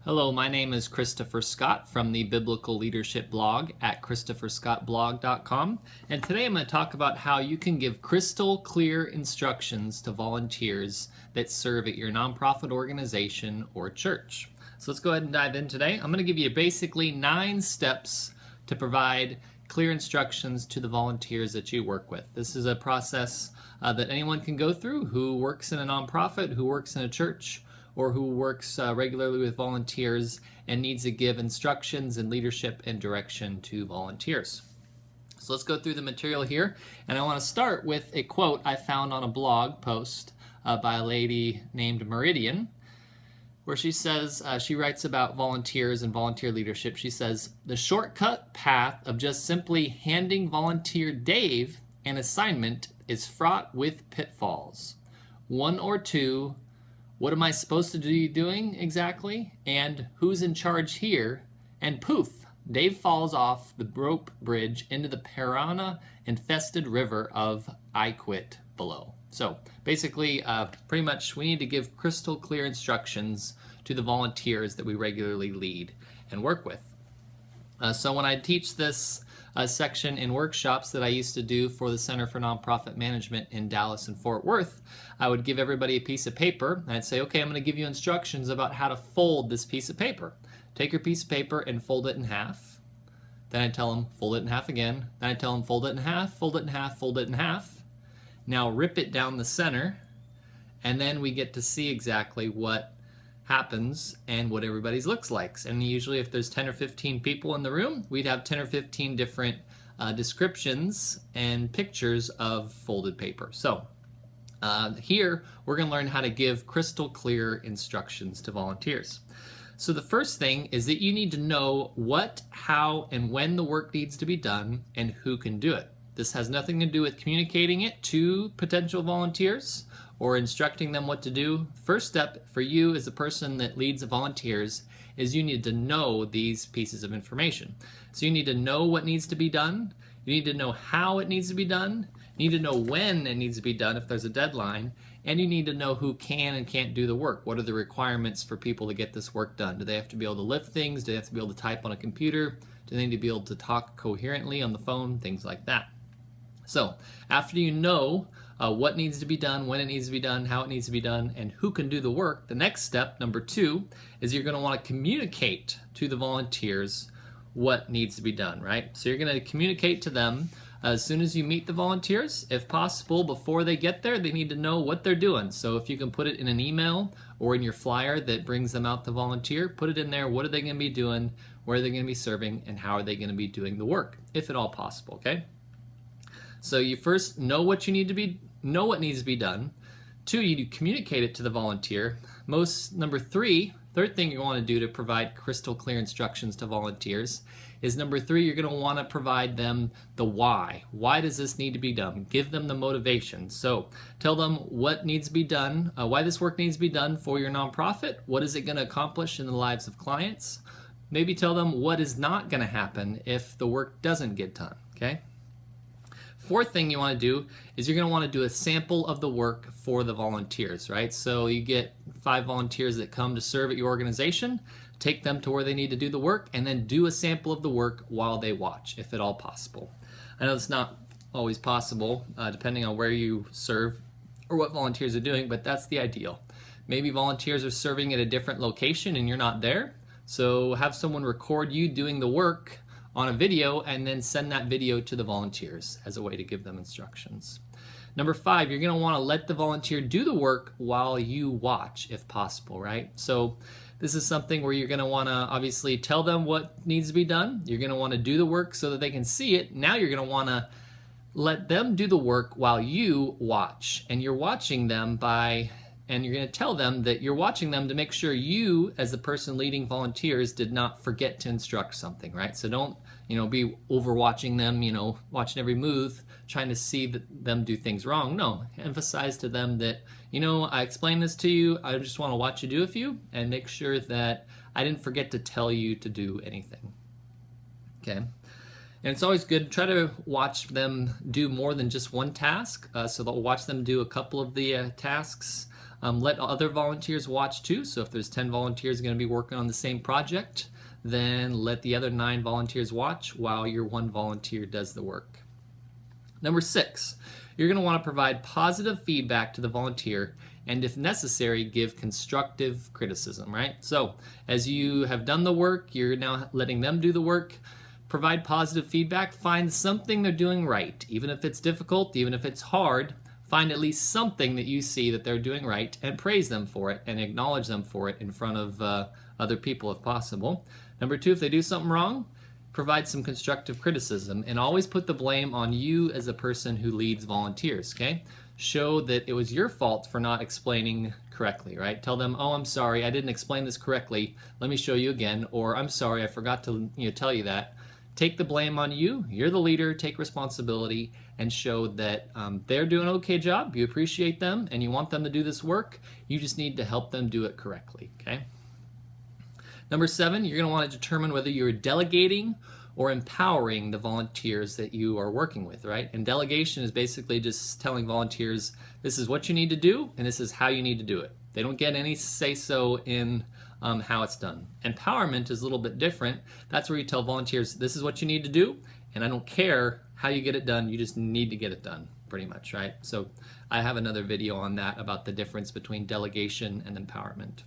Hello, my name is Christopher Scott from the Biblical Leadership blog at christopherscottblog.com, and today I'm going to talk about how you can give crystal clear instructions to volunteers that serve at your nonprofit organization or church. So let's go ahead and dive in today. I'm going to give you basically 9 steps to provide clear instructions to the volunteers that you work with. This is a process that anyone can go through who works in a nonprofit, who works in a church, or who works regularly with volunteers and needs to give instructions and leadership and direction to volunteers. So let's go through the material here, and I want to start with a quote I found on a blog post by a lady named Meridian, where she says, she writes about volunteers and volunteer leadership. She says, "The shortcut path of just simply handing volunteer Dave an assignment is fraught with pitfalls. 1 or 2, what am I supposed to be doing exactly? And who's in charge here? And poof, Dave falls off the rope bridge into the piranha-infested river of I quit below." So basically, pretty much we need to give crystal clear instructions to the volunteers that we regularly lead and work with. So when I teach this section in workshops that I used to do for the Center for Nonprofit Management in Dallas and Fort Worth, I would give everybody a piece of paper and I'd say, okay, I'm going to give you instructions about how to fold this piece of paper. Take your piece of paper and fold it in half. Then I'd tell them, fold it in half again. Then I'd tell them, fold it in half, fold it in half, fold it in half. Now rip it down the center, and then we get to see exactly what happens and what everybody's looks like. And usually if there's 10 or 15 people in the room, we'd have 10 or 15 different descriptions and pictures of folded paper. So here we're going to learn how to give crystal clear instructions to volunteers. So the first thing is that you need to know what, how, and when the work needs to be done and who can do it. This has nothing to do with communicating it to potential volunteers or instructing them what to do. First step for you as the person that leads the volunteers is you need to know these pieces of information. So you need to know what needs to be done. You need to know how it needs to be done. You need to know when it needs to be done if there's a deadline. And you need to know who can and can't do the work. What are the requirements for people to get this work done? Do they have to be able to lift things? Do they have to be able to type on a computer? Do they need to be able to talk coherently on the phone? Things like that. So after you know what needs to be done, when it needs to be done, how it needs to be done, and who can do the work, the next step, number 2, is you're going to want to communicate to the volunteers what needs to be done, right? So you're going to communicate to them as soon as you meet the volunteers. If possible, before they get there, they need to know what they're doing. So if you can put it in an email or in your flyer that brings them out to volunteer, put it in there. What are they going to be doing? Where are they going to be serving? And how are they going to be doing the work, if at all possible, okay? So you first know what needs to be done. 2, you communicate it to the volunteer. Number 3, third thing you want to do to provide crystal clear instructions to volunteers is number 3, you're going to want to provide them the why. Why does this need to be done? Give them the motivation. So tell them what needs to be done, why this work needs to be done for your nonprofit. What is it going to accomplish in the lives of clients? Maybe tell them what is not going to happen if the work doesn't get done, okay? 4th thing you want to do is you're going to want to do a sample of the work for the volunteers, right? So you get 5 volunteers that come to serve at your organization, take them to where they need to do the work, and then do a sample of the work while they watch, if at all possible. I know it's not always possible, depending on where you serve or what volunteers are doing, but that's the ideal. Maybe volunteers are serving at a different location and you're not there, so have someone record you doing the work on a video and then send that video to the volunteers as a way to give them instructions. Number 5, you're going to want to let the volunteer do the work while you watch, if possible, right? So this is something where you're going to want to obviously tell them what needs to be done. You're going to want to do the work so that they can see it. Now you're going to want to let them do the work while you watch. And you're watching them and you're going to tell them that you're watching them to make sure you, as the person leading volunteers, did not forget to instruct something, right? So don't, be overwatching them, watching every move, trying to see them do things wrong. No, emphasize to them that, I explained this to you, I just want to watch you do a few and make sure that I didn't forget to tell you to do anything, okay? And it's always good to try to watch them do more than just one task. So they'll watch them do a couple of the tasks Let other volunteers watch too. So if there's 10 volunteers going to be working on the same project, then let the other 9 volunteers watch while your 1 volunteer does the work. Number 6, you're going to want to provide positive feedback to the volunteer and, if necessary, give constructive criticism, right? So as you have done the work, you're now letting them do the work. Provide positive feedback. Find something they're doing right. Even if it's difficult, even if it's hard, find at least something that you see that they're doing right and praise them for it and acknowledge them for it in front of other people if possible. Number 2, if they do something wrong, provide some constructive criticism and always put the blame on you as a person who leads volunteers, okay? Show that it was your fault for not explaining correctly, right? Tell them, oh, I'm sorry, I didn't explain this correctly. Let me show you again. Or I'm sorry, I forgot to tell you that. Take the blame on you. You're the leader. Take responsibility and show that they're doing an okay job. You appreciate them and you want them to do this work. You just need to help them do it correctly, okay? Number 7, you're going to want to determine whether you're delegating or empowering the volunteers that you are working with, right? And delegation is basically just telling volunteers, this is what you need to do and this is how you need to do it. They don't get any say-so in how it's done. Empowerment is a little bit different. That's where you tell volunteers, this is what you need to do, and I don't care how you get it done, you just need to get it done, pretty much, right? So I have another video on that about the difference between delegation and empowerment.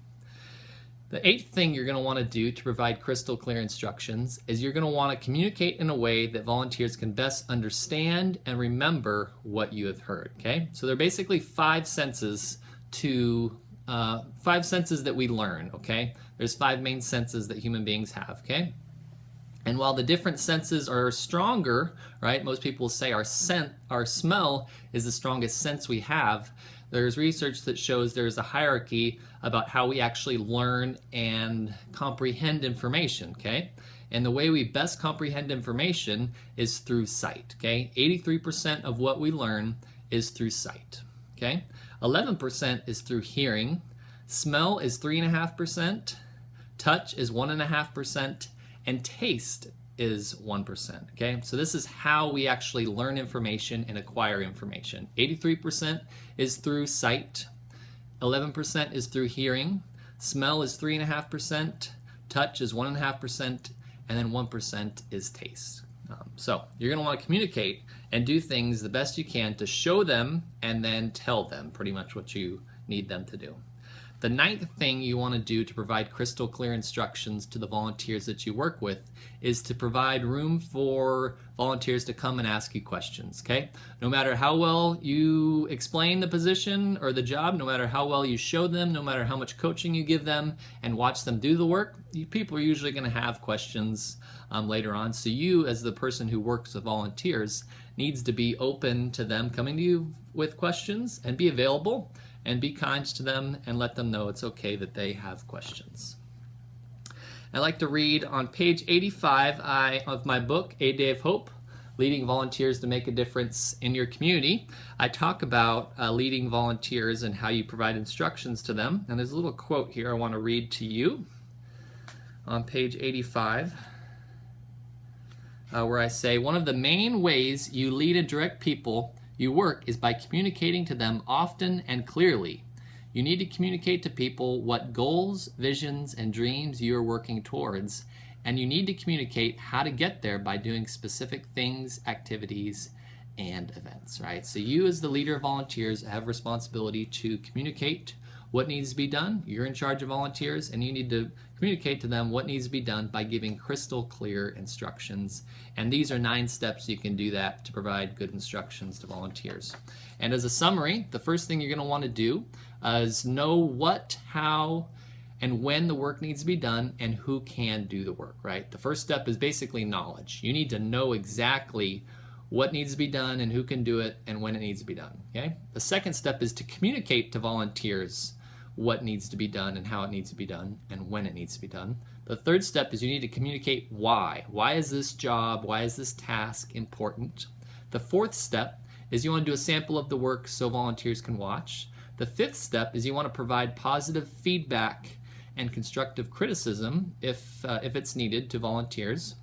The 8th thing you're going to want to do to provide crystal clear instructions is you're going to want to communicate in a way that volunteers can best understand and remember what you have heard, okay? So there are basically 5 senses that we learn, okay? There's 5 main senses that human beings have, okay? And while the different senses are stronger, right? Most people say our smell is the strongest sense we have. There's research that shows there's a hierarchy about how we actually learn and comprehend information, okay? And the way we best comprehend information is through sight, okay? 83% of what we learn is through sight, okay? 11% is through hearing. Smell is 3.5%. Touch is 1.5%. And taste is 1%, okay? So this is how we actually learn information and acquire information. 83% is through sight, 11% is through hearing, smell is 3.5%, touch is 1.5%, and then 1% is taste. So you're going to want to communicate and do things the best you can to show them and then tell them pretty much what you need them to do. The 9th thing you want to do to provide crystal clear instructions to the volunteers that you work with is to provide room for volunteers to come and ask you questions, okay? No matter how well you explain the position or the job, no matter how well you show them, no matter how much coaching you give them and watch them do the work, people are usually going to have questions later on. So you, as the person who works with volunteers, needs to be open to them coming to you with questions and be available and be kind to them and let them know it's okay that they have questions. I like to read on page 85 of my book, A Day of Hope, Leading Volunteers to Make a Difference in Your Community. I talk about leading volunteers and how you provide instructions to them. And there's a little quote here I want to read to you on page 85. Where I say, one of the main ways you lead and direct people you work is by communicating to them often and clearly. You need to communicate to people what goals, visions, and dreams you are working towards, and you need to communicate how to get there by doing specific things, activities, and events, right? So you as the leader of volunteers have responsibility to communicate what needs to be done. You're in charge of volunteers and you need to communicate to them what needs to be done by giving crystal clear instructions. And these are 9 steps you can do that to provide good instructions to volunteers. And as a summary, the first thing you're going to want to do is know what, how, and when the work needs to be done and who can do the work, right? The first step is basically knowledge. You need to know exactly what needs to be done and who can do it and when it needs to be done, okay? The second step is to communicate to volunteers what needs to be done and how it needs to be done and when it needs to be done. The third step is you need to communicate why. Why is this job, why is this task important? The fourth step is you want to do a sample of the work so volunteers can watch. The fifth step is you want to provide positive feedback and constructive criticism if it's needed to volunteers.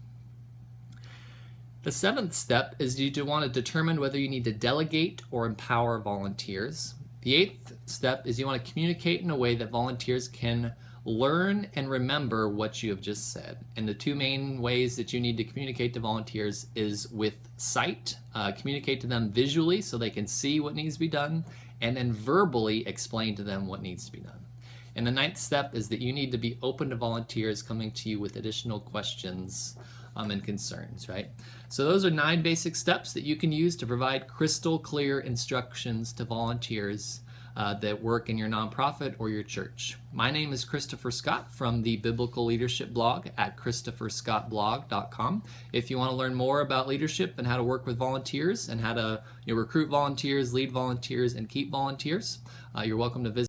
The seventh step is you want to determine whether you need to delegate or empower volunteers. The 8th step is you want to communicate in a way that volunteers can learn and remember what you have just said. And the 2 main ways that you need to communicate to volunteers is with sight, communicate to them visually so they can see what needs to be done, and then verbally explain to them what needs to be done. And the 9th step is that you need to be open to volunteers coming to you with additional questions and concerns, right? So those are 9 basic steps that you can use to provide crystal clear instructions to volunteers that work in your nonprofit or your church. My name is Christopher Scott from the Biblical Leadership blog at ChristopherScottBlog.com. If you want to learn more about leadership and how to work with volunteers and how to recruit volunteers, lead volunteers, and keep volunteers, you're welcome to visit